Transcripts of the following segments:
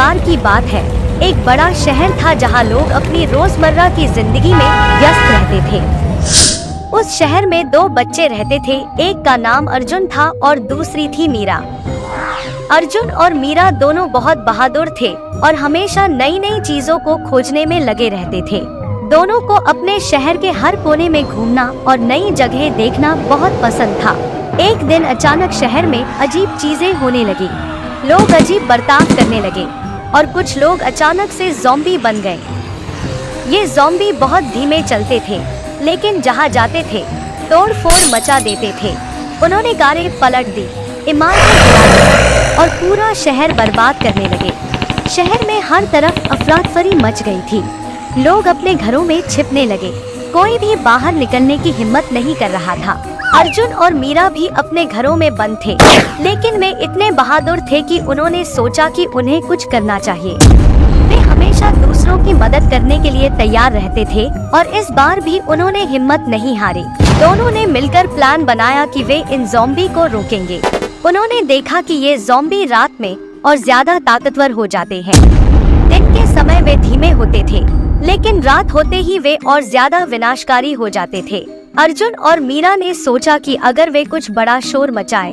बार की बात है, एक बड़ा शहर था जहाँ लोग अपनी रोजमर्रा की जिंदगी में व्यस्त रहते थे। उस शहर में दो बच्चे रहते थे, एक का नाम अर्जुन था और दूसरी थी मीरा। अर्जुन और मीरा दोनों बहुत बहादुर थे और हमेशा नई नई चीजों को खोजने में लगे रहते थे। दोनों को अपने शहर के हर कोने में घूमना और नई जगह देखना बहुत पसंद था। एक दिन अचानक शहर में अजीब चीजें होने लगी। लोग अजीब बर्ताव करने लगे और कुछ लोग अचानक से ज़ॉम्बी बन गए। ये ज़ॉम्बी बहुत धीमे चलते थे, लेकिन जहाँ जाते थे तोड़ फोड़ मचा देते थे। उन्होंने कारें पलट दी, इमारतें गिरा दी और पूरा शहर बर्बाद करने लगे। शहर में हर तरफ अफरा-तफरी मच गई थी। लोग अपने घरों में छिपने लगे, कोई भी बाहर निकलने की हिम्मत नहीं कर रहा था। अर्जुन और मीरा भी अपने घरों में बंद थे, लेकिन वे इतने बहादुर थे कि उन्होंने सोचा कि उन्हें कुछ करना चाहिए। वे हमेशा दूसरों की मदद करने के लिए तैयार रहते थे और इस बार भी उन्होंने हिम्मत नहीं हारी। दोनों ने मिलकर प्लान बनाया कि वे इन ज़ॉम्बी को रोकेंगे। उन्होंने देखा कि ये ज़ॉम्बी रात में और ज्यादा ताकतवर हो जाते हैं। दिन के समय वे धीमे होते थे, लेकिन रात होते ही वे और ज्यादा विनाशकारी हो जाते थे। अर्जुन और मीरा ने सोचा कि अगर वे कुछ बड़ा शोर मचाए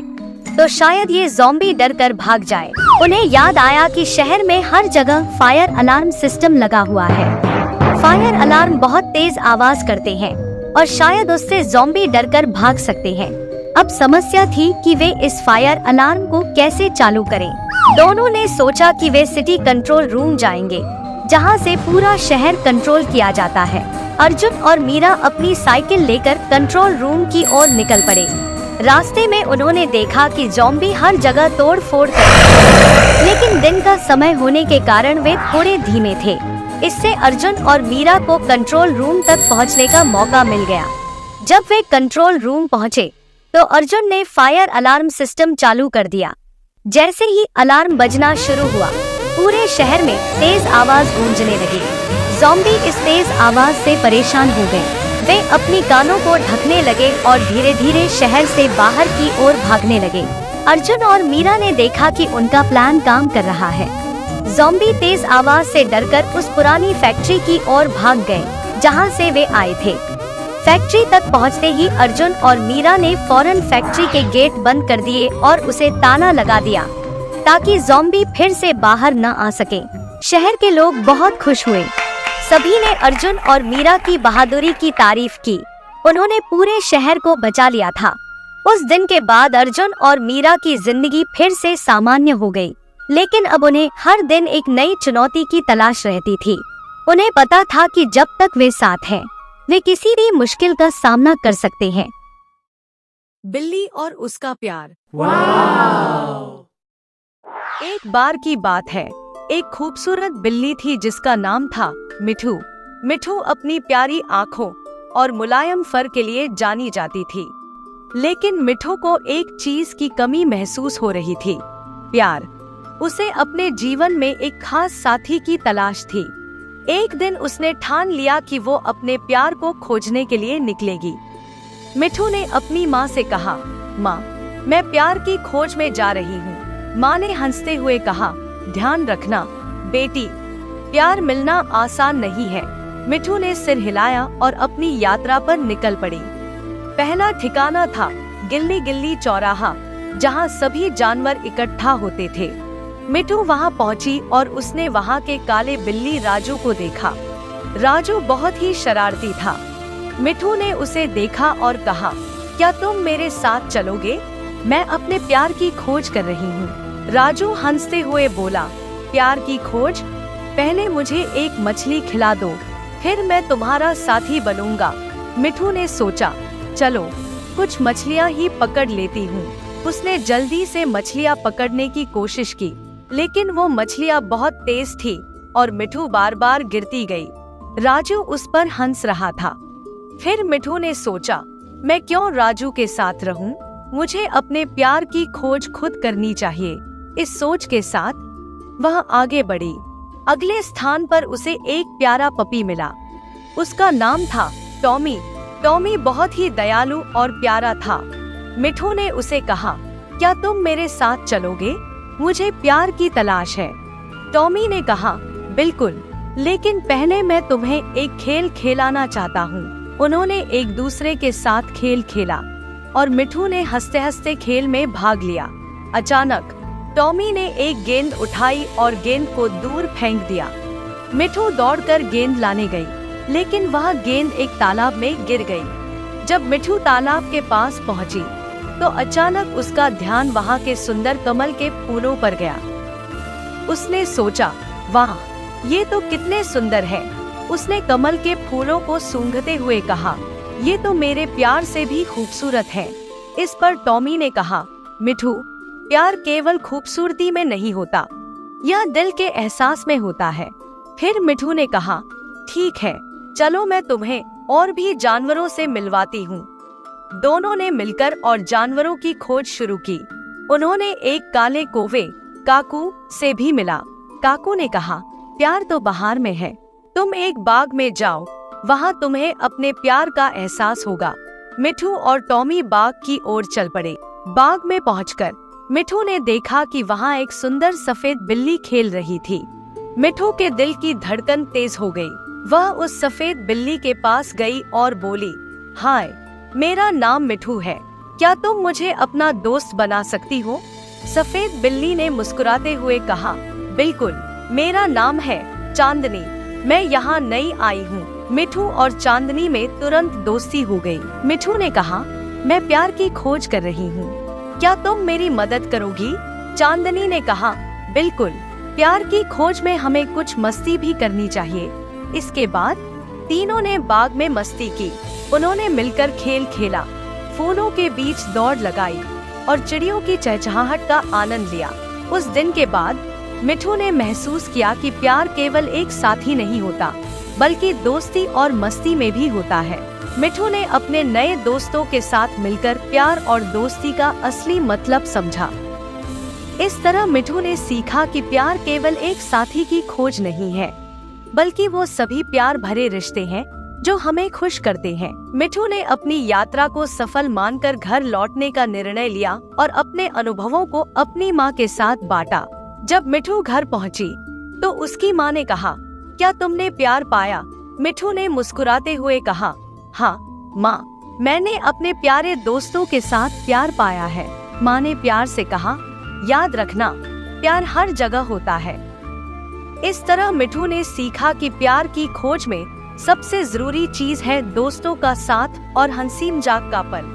तो शायद ये ज़ॉम्बी डर कर भाग जाए। उन्हें याद आया कि शहर में हर जगह फायर अलार्म सिस्टम लगा हुआ है। फायर अलार्म बहुत तेज आवाज करते हैं और शायद उससे ज़ॉम्बी डर कर भाग सकते हैं। अब समस्या थी कि वे इस फायर अलार्म को कैसे चालू करें। दोनों ने सोचा कि वे सिटी कंट्रोल रूम जाएंगे, जहां से पूरा शहर कंट्रोल किया जाता है। अर्जुन और मीरा अपनी साइकिल लेकर कंट्रोल रूम की ओर निकल पड़े। रास्ते में उन्होंने देखा कि ज़ॉम्बी हर जगह तोड़ फोड़ कर रहे थे, लेकिन दिन का समय होने के कारण वे थोड़े धीमे थे। इससे अर्जुन और मीरा को कंट्रोल रूम तक पहुंचने का मौका मिल गया। जब वे कंट्रोल रूम पहुंचे, तो अर्जुन ने फायर अलार्म सिस्टम चालू कर दिया। जैसे ही अलार्म बजना शुरू हुआ, पूरे शहर में तेज आवाज गूंजने लगी। ज़ॉम्बी इस तेज आवाज से परेशान हो गए। वे अपनी कानों को ढकने लगे और धीरे धीरे शहर से बाहर की ओर भागने लगे। अर्जुन और मीरा ने देखा कि उनका प्लान काम कर रहा है। ज़ॉम्बी तेज आवाज से डरकर उस पुरानी फैक्ट्री की ओर भाग गए, जहां से वे आए थे। फैक्ट्री तक पहुंचते ही अर्जुन और मीरा ने फौरन फैक्ट्री के गेट बंद कर दिए और उसे ताला लगा दिया, ताकि ज़ॉम्बी फिर से बाहर न आ सके। शहर के लोग बहुत खुश हुए। सभी ने अर्जुन और मीरा की बहादुरी की तारीफ की। उन्होंने पूरे शहर को बचा लिया था। उस दिन के बाद अर्जुन और मीरा की जिंदगी फिर से सामान्य हो गई, लेकिन अब उन्हें हर दिन एक नई चुनौती की तलाश रहती थी। उन्हें पता था कि जब तक वे साथ हैं, वे किसी भी मुश्किल का सामना कर सकते हैं। बिल्ली और उसका प्यार। वाव! एक बार की बात है, एक खूबसूरत बिल्ली थी जिसका नाम था मिठू। मिठू अपनी प्यारी आँखों और मुलायम फर के लिए जानी जाती थी, लेकिन मिठू को एक चीज की कमी महसूस हो रही थी, प्यार। उसे अपने जीवन में एक खास साथी की तलाश थी। एक दिन उसने ठान लिया कि वो अपने प्यार को खोजने के लिए निकलेगी। मिठू ने अपनी माँ से कहा, माँ, मैं प्यार की खोज में जा रही हूँ। माँ ने हंसते हुए कहा, ध्यान रखना बेटी, प्यार मिलना आसान नहीं है। मिठू ने सिर हिलाया और अपनी यात्रा पर निकल पड़ी। पहला ठिकाना था गिल्ली गिल्ली चौराहा, जहाँ सभी जानवर इकट्ठा होते थे। मिठू वहाँ पहुँची और उसने वहाँ के काले बिल्ली राजू को देखा। राजू बहुत ही शरारती था। मिठू ने उसे देखा और कहा, क्या तुम मेरे साथ चलोगे? मैं अपने प्यार की खोज कर रही हूँ। राजू हंसते हुए बोला, प्यार की खोज? पहले मुझे एक मछली खिला दो, फिर मैं तुम्हारा साथी बनूंगा। मिठू ने सोचा, चलो कुछ मछलियाँ ही पकड़ लेती हूँ। उसने जल्दी से मछलियाँ पकड़ने की कोशिश की, लेकिन वो मछलियाँ बहुत तेज थी और मिठू बार बार गिरती गई। राजू उस पर हंस रहा था। फिर मिठू ने सोचा, मैं क्यों राजू के साथ रहूं? मुझे अपने प्यार की खोज खुद करनी चाहिए। इस सोच के साथ वह आगे बढ़ी। अगले स्थान पर उसे एक प्यारा पपी मिला। उसका नाम था टॉमी। टॉमी बहुत ही दयालु और प्यारा था। मिठू ने उसे कहा, क्या तुम मेरे साथ चलोगे? मुझे प्यार की तलाश है। टॉमी ने कहा, बिल्कुल, लेकिन पहले मैं तुम्हें एक खेल खेलाना चाहता हूँ। उन्होंने एक दूसरे के साथ खेल खेला और मिठू ने हंसते हंसते खेल में भाग लिया। अचानक टॉमी ने एक गेंद उठाई और गेंद को दूर फेंक दिया। मिठू दौड़कर गेंद लाने गई, लेकिन वह गेंद एक तालाब में गिर गई। जब मिठू तालाब के पास पहुंची, तो अचानक उसका ध्यान वहां के सुंदर कमल के फूलों पर गया। उसने सोचा, वाह, ये तो कितने सुंदर है। उसने कमल के फूलों को सूंघते हुए कहा, ये तो मेरे प्यार से भी खूबसूरत है। इस पर टॉमी ने कहा, मिठू, प्यार केवल खूबसूरती में नहीं होता, यह दिल के एहसास में होता है। फिर मिठू ने कहा, ठीक है, चलो मैं तुम्हें और भी जानवरों से मिलवाती हूँ। दोनों ने मिलकर और जानवरों की खोज शुरू की। उन्होंने एक काले कौवे काकू से भी मिला। काकू ने कहा, प्यार तो बाहर में है, तुम एक बाग में जाओ, वहाँ तुम्हें अपने प्यार का एहसास होगा। मिठू और टॉमी बाग की ओर चल पड़े। बाग में पहुंचकर मिठू ने देखा कि वहाँ एक सुंदर सफेद बिल्ली खेल रही थी। मिठू के दिल की धड़कन तेज हो गई। वह उस सफेद बिल्ली के पास गई और बोली, हाय, मेरा नाम मिठू है, क्या तुम मुझे अपना दोस्त बना सकती हो? सफेद बिल्ली ने मुस्कुराते हुए कहा, बिल्कुल, मेरा नाम है चांदनी, मैं यहाँ नई आई हूँ। मिठू और चांदनी में तुरंत दोस्ती हो गई। मिठू ने कहा, मैं प्यार की खोज कर रही हूँ, क्या तुम मेरी मदद करोगी? चांदनी ने कहा, बिल्कुल, प्यार की खोज में हमें कुछ मस्ती भी करनी चाहिए। इसके बाद तीनों ने बाग में मस्ती की। उन्होंने मिलकर खेल खेला, फूलों के बीच दौड़ लगाई और चिड़ियों की चहचहाहट का आनंद लिया। उस दिन के बाद मिठू ने महसूस किया कि प्यार केवल एक साथी नहीं होता, बल्कि दोस्ती और मस्ती में भी होता है। मिठू ने अपने नए दोस्तों के साथ मिलकर प्यार और दोस्ती का असली मतलब समझा। इस तरह मिठू ने सीखा कि प्यार केवल एक साथी की खोज नहीं है, बल्कि वो सभी प्यार भरे रिश्ते हैं जो हमें खुश करते हैं। मिठू ने अपनी यात्रा को सफल मानकर घर लौटने का निर्णय लिया और अपने अनुभवों को अपनी माँ के साथ बांटा। जब मिठू घर पहुंची, तो उसकी माँ ने कहा, क्या तुमने प्यार पाया? मिठू ने मुस्कुराते हुए कहा, हाँ माँ, मैंने अपने प्यारे दोस्तों के साथ प्यार पाया है। माँ ने प्यार से कहा, याद रखना, प्यार हर जगह होता है। इस तरह मिठू ने सीखा कि प्यार की खोज में सबसे जरूरी चीज है दोस्तों का साथ और हंसी मजाक का पल।